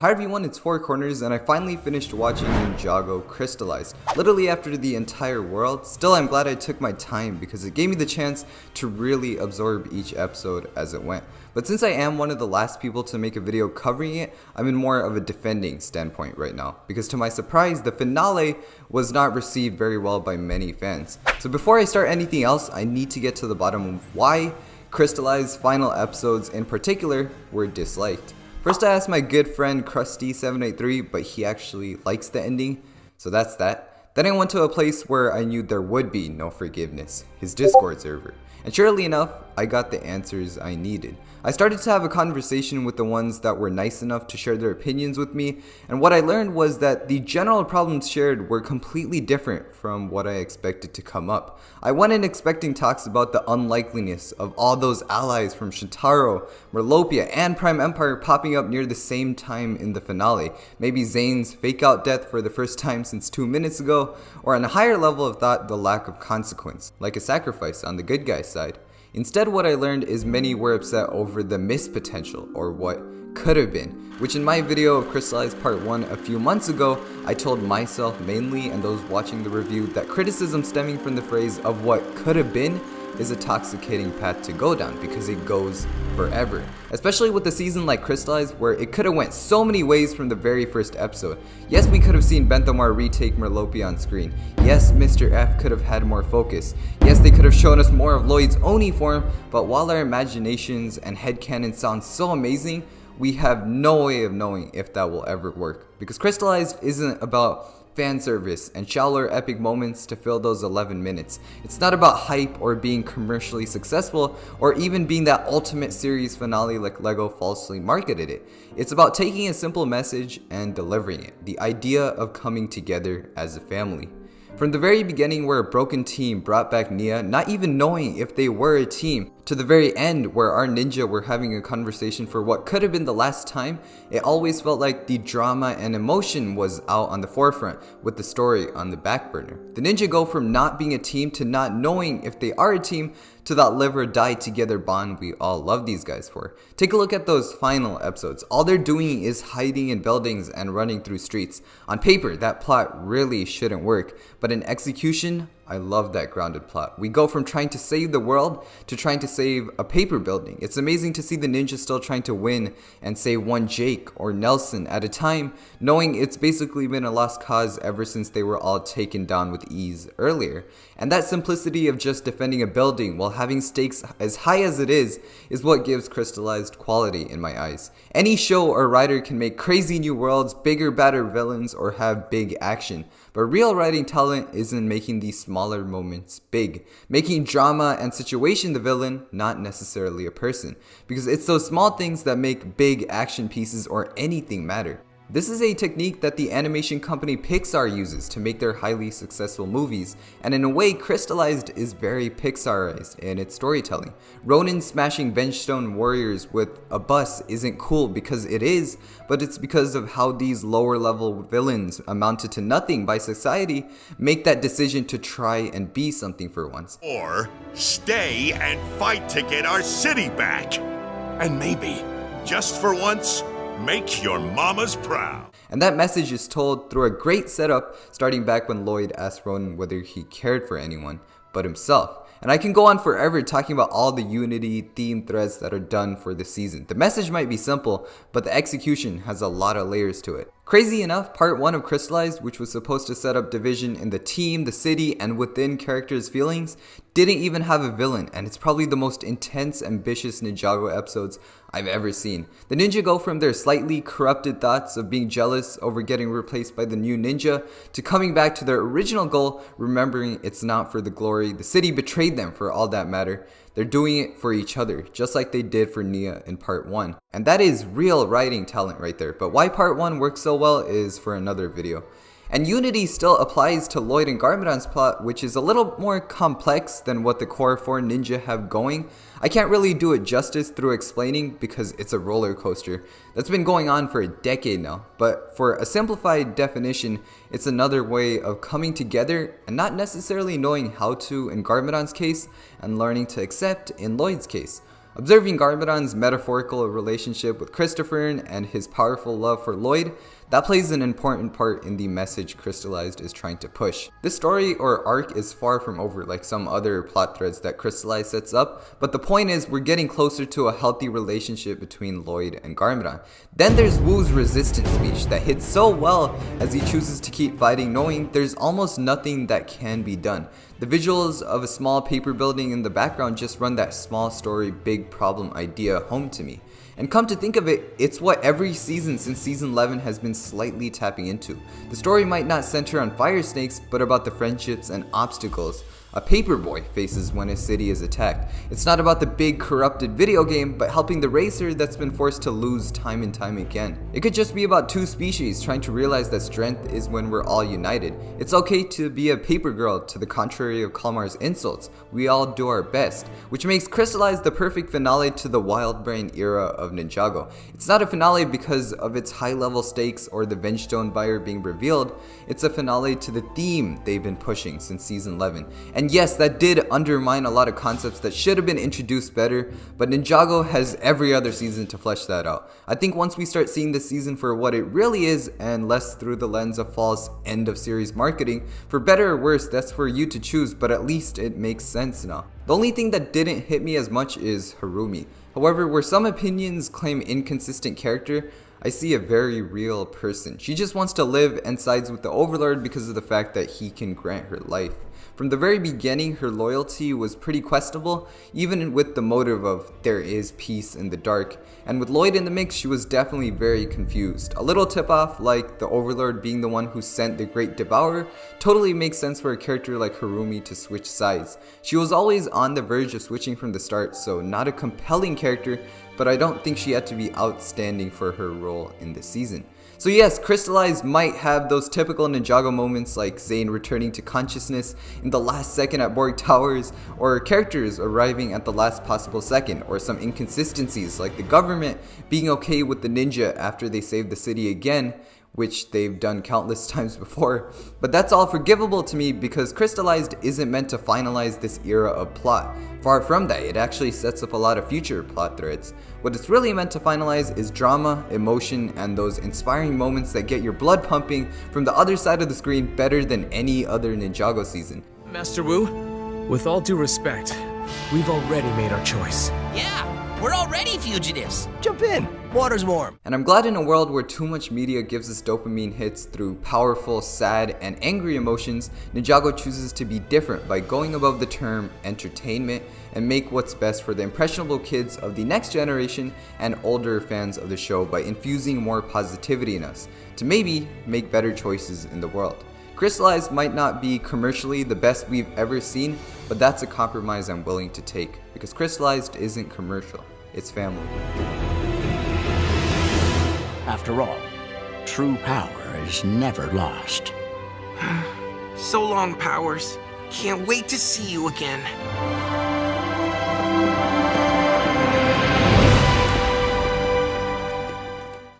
Hi everyone, it's Four Corners, and I finally finished watching Ninjago Crystalized. Literally after the entire world. Still, I'm glad I took my time because it gave me the chance to really absorb each episode as it went. But since I am one of the last people to make a video covering it, I'm in more of a defending standpoint right now. Because to my surprise, the finale was not received very well by many fans. So before I start anything else, I need to get to the bottom of why Crystalized final episodes in particular were disliked. First, I asked my good friend Krusty783, but he actually likes the ending, so that's that. Then I went to a place where I knew there would be no forgiveness, his Discord server. And surely enough, I got the answers I needed. I started to have a conversation with the ones that were nice enough to share their opinions with me, and what I learned was that the general problems shared were completely different from what I expected to come up. I went in expecting talks about the unlikeliness of all those allies from Shintaro, Merlopia, and Prime Empire popping up near the same time in the finale. Maybe Zane's fake out death for the first time since 2 minutes ago, or on a higher level of thought, the lack of consequence, like a sacrifice on the good guy's side. Instead, what I learned is many were upset over the missed potential, or what could have been, which in my video of Crystalized Part 1 a few months ago, I told myself mainly and those watching the review that criticism stemming from the phrase of what could have been is a toxicating path to go down because it goes forever. Especially with a season like Crystalized where it could have went so many ways from the very first episode. Yes, we could have seen Benthamar retake Merlopia on screen. Yes, Mr. F could have had more focus. Yes, they could have shown us more of Lloyd's Oni form, but while our imaginations and headcanons sound so amazing, we have no way of knowing if that will ever work. Because Crystalized isn't about fan service and shallower epic moments to fill those 11 minutes. It's not about hype or being commercially successful or even being that ultimate series finale like LEGO falsely marketed it. It's about taking a simple message and delivering it. The idea of coming together as a family. From the very beginning where a broken team brought back Nia, not even knowing if they were a team, to the very end where our ninja were having a conversation for what could have been the last time, it always felt like the drama and emotion was out on the forefront with the story on the back burner. The ninja go from not being a team to not knowing if they are a team to that live or die together bond we all love these guys for. Take a look at those final episodes. All they're doing is hiding in buildings and running through streets. On paper, that plot really shouldn't work, but in execution, I love that grounded plot. We go from trying to save the world to trying to save a paper building. It's amazing to see the ninja still trying to win and save one Jake or Nelson at a time, knowing it's basically been a lost cause ever since they were all taken down with ease earlier. And that simplicity of just defending a building while having stakes as high as it is what gives Crystalized quality in my eyes. Any show or writer can make crazy new worlds, bigger, badder villains, or have big action. But real writing talent isn't making these smaller moments big, making drama and situation the villain, not necessarily a person. Because it's those small things that make big action pieces or anything matter. This is a technique that the animation company Pixar uses to make their highly successful movies, and in a way Crystalized is very Pixarized in its storytelling. Ronin smashing Benchstone warriors with a bus isn't cool because it is, but it's because of how these lower level villains amounted to nothing by society make that decision to try and be something for once. Or stay and fight to get our city back. And maybe, just for once, make your mamas proud. And that message is told through a great setup starting back when Lloyd asked Ronin whether he cared for anyone but himself. And I can go on forever talking about all the unity theme threads that are done for this season. The message might be simple, but the execution has a lot of layers to it. Crazy enough, part 1 of Crystalized, which was supposed to set up division in the team, the city, and within characters' feelings, didn't even have a villain, and it's probably the most intense, ambitious Ninjago episodes I've ever seen. The ninja go from their slightly corrupted thoughts of being jealous over getting replaced by the new ninja, to coming back to their original goal, remembering it's not for the glory. The city betrayed them for all that matter. They're doing it for each other, just like they did for Nia in part 1. And that is real writing talent right there. But why part 1 works so well is for another video. And unity still applies to Lloyd and Garmadon's plot, which is a little more complex than what the core 4 ninja have going. I can't really do it justice through explaining because it's a roller coaster that's been going on for a decade now. But for a simplified definition, it's another way of coming together and not necessarily knowing how to in Garmadon's case and learning to accept in Lloyd's case. Observing Garmadon's metaphorical relationship with Christopher and his powerful love for Lloyd, that plays an important part in the message Crystalized is trying to push. This story or arc is far from over like some other plot threads that Crystalized sets up, but the point is we're getting closer to a healthy relationship between Lloyd and Garmadon. Then there's Wu's resistance speech that hits so well as he chooses to keep fighting, knowing there's almost nothing that can be done. The visuals of a small paper building in the background just run that small story, big problem idea home to me. And come to think of it, it's what every season since season 11 has been slightly tapping into. The story might not center on fire snakes, but about the friendships and obstacles a Paperboy faces when his city is attacked. It's not about the big corrupted video game, but helping the racer that's been forced to lose time and time again. It could just be about two species trying to realize that strength is when we're all united. It's okay to be a paper girl, to the contrary of Kalmar's insults. We all do our best, which makes Crystalized the perfect finale to the Wild Brain era of Ninjago. It's not a finale because of its high level stakes or the Vengestone buyer being revealed. It's a finale to the theme they've been pushing since season 11. And yes, that did undermine a lot of concepts that should have been introduced better, but Ninjago has every other season to flesh that out. I think once we start seeing this season for what it really is and less through the lens of false end of series marketing, for better or worse, that's for you to choose, but at least it makes sense now. The only thing that didn't hit me as much is Harumi. However, where some opinions claim inconsistent character, I see a very real person. She just wants to live and sides with the Overlord because of the fact that he can grant her life. From the very beginning, her loyalty was pretty questionable, even with the motive of there is peace in the dark. And with Lloyd in the mix, she was definitely very confused. A little tip-off, like the Overlord being the one who sent the Great Devourer, totally makes sense for a character like Harumi to switch sides. She was always on the verge of switching from the start, so not a compelling character, but I don't think she had to be outstanding for her role in this season. So yes, Crystalized might have those typical Ninjago moments like Zane returning to consciousness in the last second at Borg Towers, or characters arriving at the last possible second, or some inconsistencies like the government being okay with the ninja after they save the city again, which they've done countless times before. But that's all forgivable to me because Crystalized isn't meant to finalize this era of plot. Far from that, it actually sets up a lot of future plot threads. What it's really meant to finalize is drama, emotion, and those inspiring moments that get your blood pumping from the other side of the screen better than any other Ninjago season. Master Wu, with all due respect, we've already made our choice. Yeah, we're already fugitives. Jump in, water's warm. And I'm glad in a world where too much media gives us dopamine hits through powerful, sad, and angry emotions, Ninjago chooses to be different by going above the term entertainment and make what's best for the impressionable kids of the next generation and older fans of the show by infusing more positivity in us to maybe make better choices in the world. Crystalized might not be commercially the best we've ever seen, but that's a compromise I'm willing to take because Crystalized isn't commercial, it's family. After all, true power is never lost. So long, Powers. Can't wait to see you again.